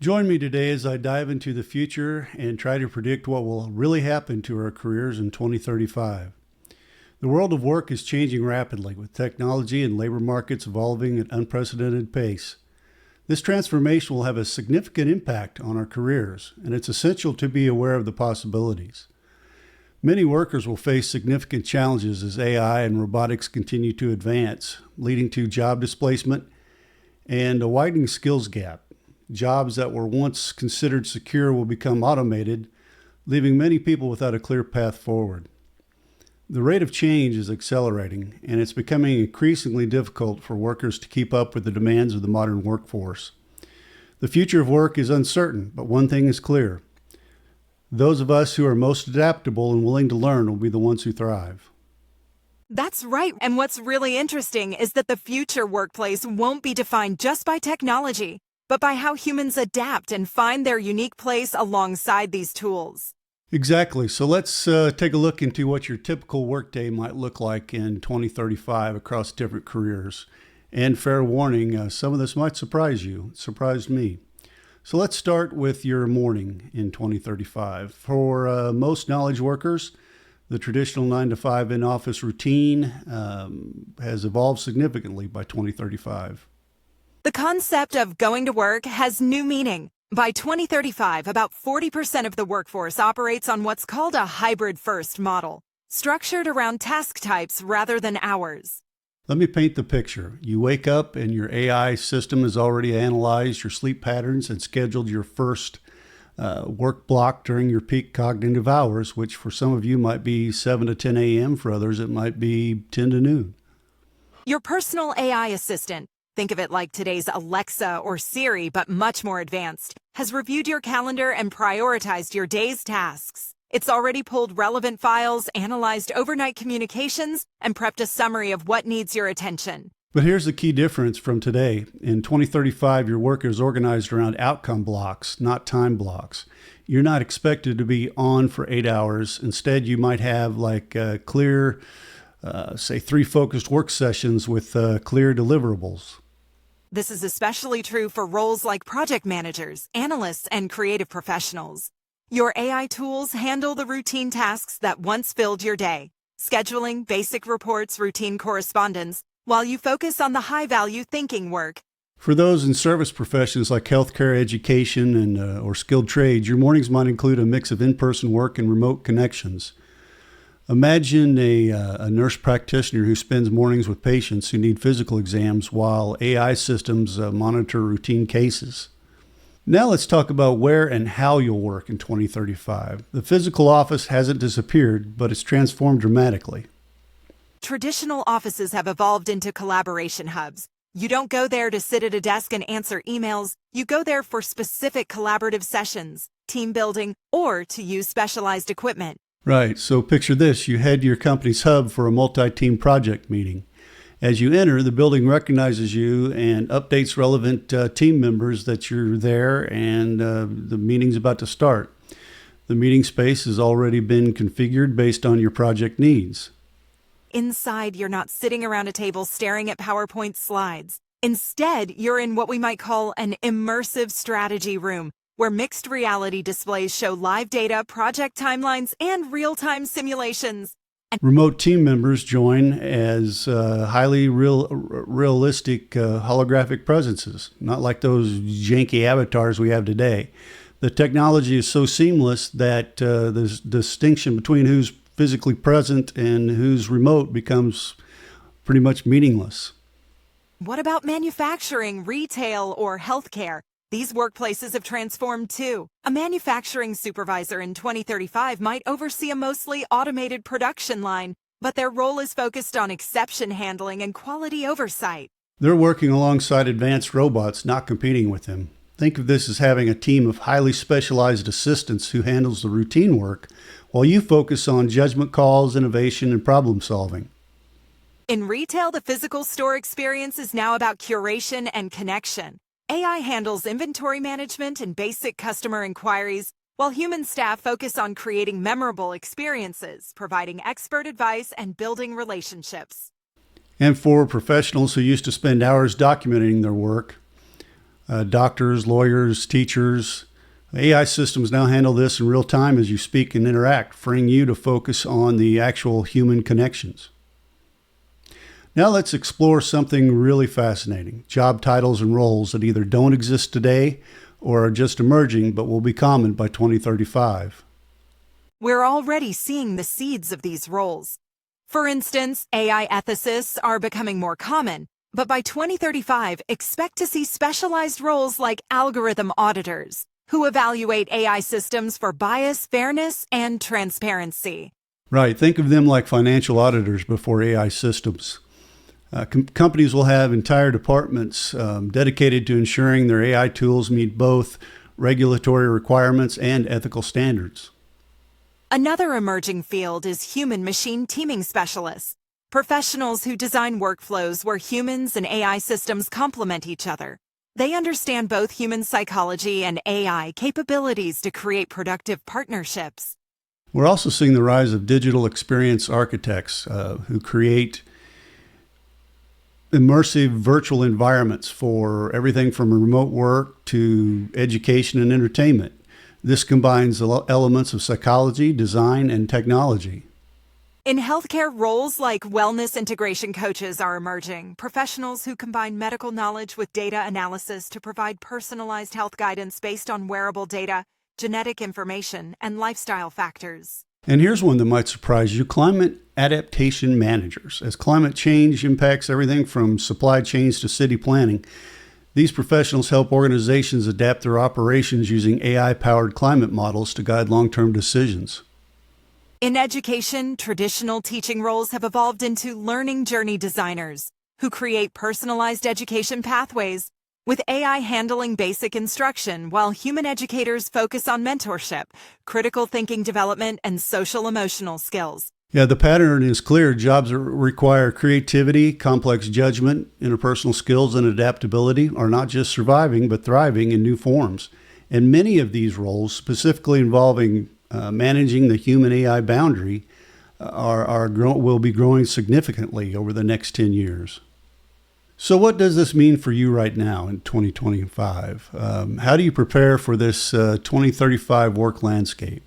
Join me today as I dive into the future and try to predict what will really happen to our careers in 2035. The world of work is changing rapidly, with technology and labor markets evolving at unprecedented pace. This transformation will have a significant impact on our careers, and it's essential to be aware of the possibilities. Many workers will face significant challenges as AI and robotics continue to advance, leading to job displacement and a widening skills gap. Jobs that were once considered secure will become automated, leaving many people without a clear path forward. The rate of change is accelerating, and it's becoming increasingly difficult for workers to keep up with the demands of the modern workforce. The future of work is uncertain, but one thing is clear. Those of us who are most adaptable and willing to learn will be the ones who thrive. That's right. And what's really interesting is that the future workplace won't be defined just by technology, but by how humans adapt and find their unique place alongside these tools. Exactly. So let's take a look into what your typical workday might look like in 2035 across different careers. And fair warning, some of this might surprise you. It surprised me. So let's start with your morning in 2035. For most knowledge workers, the traditional 9 to 5 in-office routine has evolved significantly by 2035. The concept of going to work has new meaning. By 2035, about 40% of the workforce operates on what's called a hybrid-first model, structured around task types rather than hours. Let me paint the picture. You wake up and your AI system has already analyzed your sleep patterns and scheduled your first work block during your peak cognitive hours, which for some of you might be 7 to 10 a.m. For others, it might be 10 to noon. Your personal AI assistant, think of it like today's Alexa or Siri, but much more advanced, has reviewed your calendar and prioritized your day's tasks. It's already pulled relevant files, analyzed overnight communications, and prepped a summary of what needs your attention. But here's the key difference from today. In 2035, your work is organized around outcome blocks, not time blocks. You're not expected to be on for 8 hours. Instead, you might have clear, say 3 focused work sessions with clear deliverables. This is especially true for roles like project managers, analysts, and creative professionals. Your AI tools handle the routine tasks that once filled your day, scheduling, basic reports, routine correspondence, while you focus on the high-value thinking work. For those in service professions like healthcare, education, and or skilled trades, your mornings might include a mix of in-person work and remote connections. Imagine a nurse practitioner who spends mornings with patients who need physical exams while AI systems monitor routine cases. Now let's talk about where and how you'll work in 2035. The physical office hasn't disappeared, but it's transformed dramatically. Traditional offices have evolved into collaboration hubs. You don't go there to sit at a desk and answer emails. You go there for specific collaborative sessions, team building, or to use specialized equipment. Right, so picture this. You head to your company's hub for a multi-team project meeting. As you enter, the building recognizes you and updates relevant team members that you're there and the meeting's about to start. The meeting space has already been configured based on your project needs. Inside, you're not sitting around a table staring at PowerPoint slides. Instead, you're in what we might call an immersive strategy room, where mixed reality displays show live data, project timelines, and real-time simulations. Remote team members join as highly realistic holographic presences, not like those janky avatars we have today. The technology is so seamless that the distinction between who's physically present and who's remote becomes pretty much meaningless. What about manufacturing, retail, or healthcare? These workplaces have transformed too. A manufacturing supervisor in 2035 might oversee a mostly automated production line, but their role is focused on exception handling and quality oversight. They're working alongside advanced robots, not competing with them. Think of this as having a team of highly specialized assistants who handles the routine work, while you focus on judgment calls, innovation, and problem solving. In retail, the physical store experience is now about curation and connection. AI handles inventory management and basic customer inquiries, while human staff focus on creating memorable experiences, providing expert advice, and building relationships. And for professionals who used to spend hours documenting their work, doctors, lawyers, teachers. AI systems now handle this in real time as you speak and interact, freeing you to focus on the actual human connections. Now let's explore something really fascinating: job titles and roles that either don't exist today or are just emerging but will be common by 2035. We're already seeing the seeds of these roles. For instance, AI ethicists are becoming more common, but by 2035, expect to see specialized roles like algorithm auditors, who evaluate AI systems for bias, fairness, and transparency. Right. Think of them like financial auditors before AI systems. Companies will have entire departments dedicated to ensuring their AI tools meet both regulatory requirements and ethical standards. Another emerging field is human-machine teaming specialists, professionals who design workflows where humans and AI systems complement each other. They understand both human psychology and AI capabilities to create productive partnerships. We're also seeing the rise of digital experience architects who create immersive virtual environments for everything from remote work to education and entertainment. This combines elements of psychology, design, and technology. In healthcare, roles like wellness integration coaches are emerging, professionals who combine medical knowledge with data analysis to provide personalized health guidance based on wearable data, genetic information, and lifestyle factors. And here's one that might surprise you: climate adaptation managers. As climate change impacts everything from supply chains to city planning, these professionals help organizations adapt their operations using AI-powered climate models to guide long-term decisions. In education, traditional teaching roles have evolved into learning journey designers, who create personalized education pathways, with AI handling basic instruction while human educators focus on mentorship, critical thinking development, and social-emotional skills. Yeah, the pattern is clear. Jobs that require creativity, complex judgment, interpersonal skills, and adaptability are not just surviving, but thriving in new forms. And many of these roles, specifically involving managing the human-AI boundary, will be growing significantly over the next 10 years. So what does this mean for you right now in 2025? How do you prepare for this 2035 work landscape?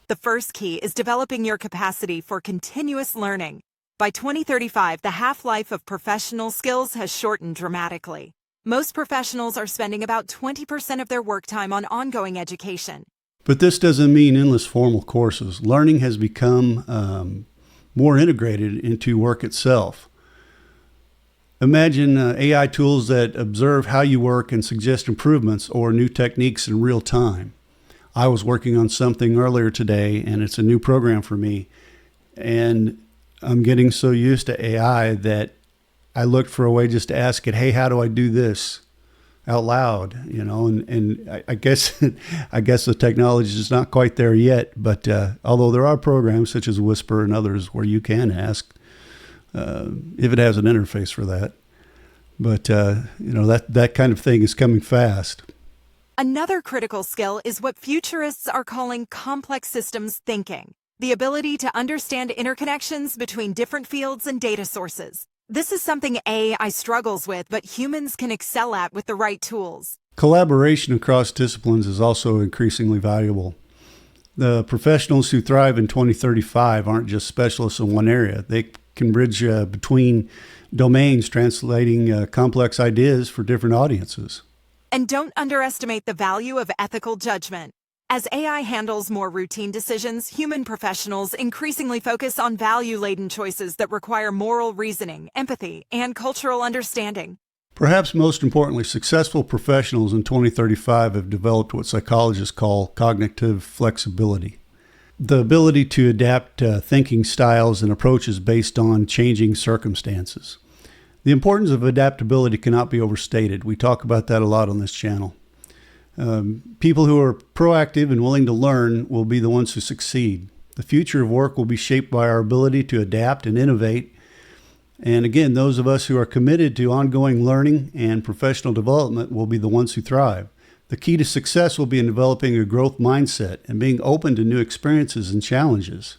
The first key is developing your capacity for continuous learning. By 2035, the half-life of professional skills has shortened dramatically. Most professionals are spending about 20% of their work time on ongoing education. But this doesn't mean endless formal courses. Learning has become more integrated into work itself. Imagine AI tools that observe how you work and suggest improvements or new techniques in real time. I was working on something earlier today, and it's a new program for me. And I'm getting so used to AI that I looked for a way just to ask it, hey, how do I do this out loud? And I guess the technology is not quite there yet. But although there are programs such as Whisper and others where you can ask if it has an interface for that. But, that kind of thing is coming fast. Another critical skill is what futurists are calling complex systems thinking, the ability to understand interconnections between different fields and data sources. This is something AI struggles with, but humans can excel at with the right tools. Collaboration across disciplines is also increasingly valuable. The professionals who thrive in 2035 aren't just specialists in one area. They can bridge between domains, translating complex ideas for different audiences. And don't underestimate the value of ethical judgment. As AI handles more routine decisions, human professionals increasingly focus on value-laden choices that require moral reasoning, empathy, and cultural understanding. Perhaps most importantly, successful professionals in 2035 have developed what psychologists call cognitive flexibility, the ability to adapt thinking styles and approaches based on changing circumstances. The importance of adaptability cannot be overstated. We talk about that a lot on this channel. People who are proactive and willing to learn will be the ones who succeed. The future of work will be shaped by our ability to adapt and innovate. And again, those of us who are committed to ongoing learning and professional development will be the ones who thrive. The key to success will be in developing a growth mindset and being open to new experiences and challenges.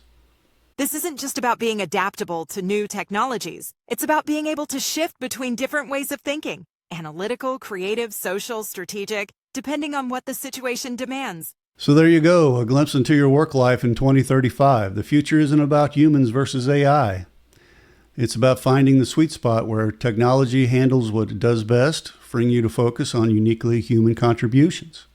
This isn't just about being adaptable to new technologies. It's about being able to shift between different ways of thinking. Analytical, creative, social, strategic, depending on what the situation demands. So there you go, a glimpse into your work life in 2035. The future isn't about humans versus AI. It's about finding the sweet spot where technology handles what it does best, freeing you to focus on uniquely human contributions.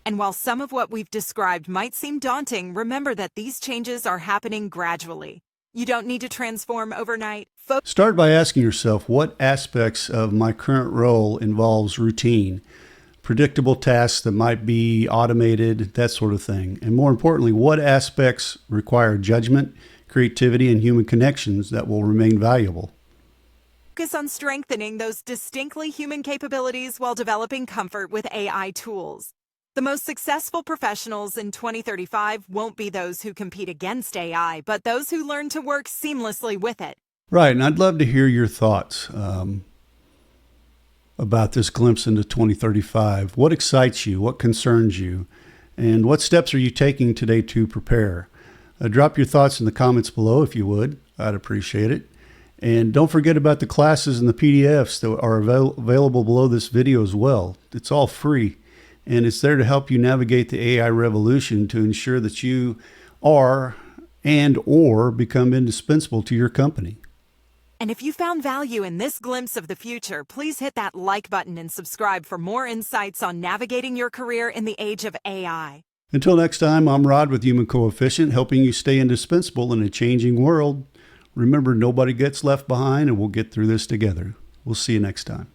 And while some of what we've described might seem daunting, remember that these changes are happening gradually. You don't need to transform overnight. Start by asking yourself, what aspects of my current role involves routine, predictable tasks that might be automated, that sort of thing. And more importantly, what aspects require judgment, creativity, and human connections that will remain valuable. Focus on strengthening those distinctly human capabilities while developing comfort with AI tools. The most successful professionals in 2035 won't be those who compete against AI, but those who learn to work seamlessly with it. Right, and I'd love to hear your thoughts about this glimpse into 2035. What excites you? What concerns you? And what steps are you taking today to prepare? Drop your thoughts in the comments below if you would. I'd appreciate it. And don't forget about the classes and the PDFs that are available below this video as well. It's all free, and it's there to help you navigate the AI revolution to ensure that you are or become indispensable to your company. And if you found value in this glimpse of the future, please hit that like button and subscribe for more insights on navigating your career in the age of AI. Until next time, I'm Rod with Human Coefficient, helping you stay indispensable in a changing world. Remember, nobody gets left behind, and we'll get through this together. We'll see you next time.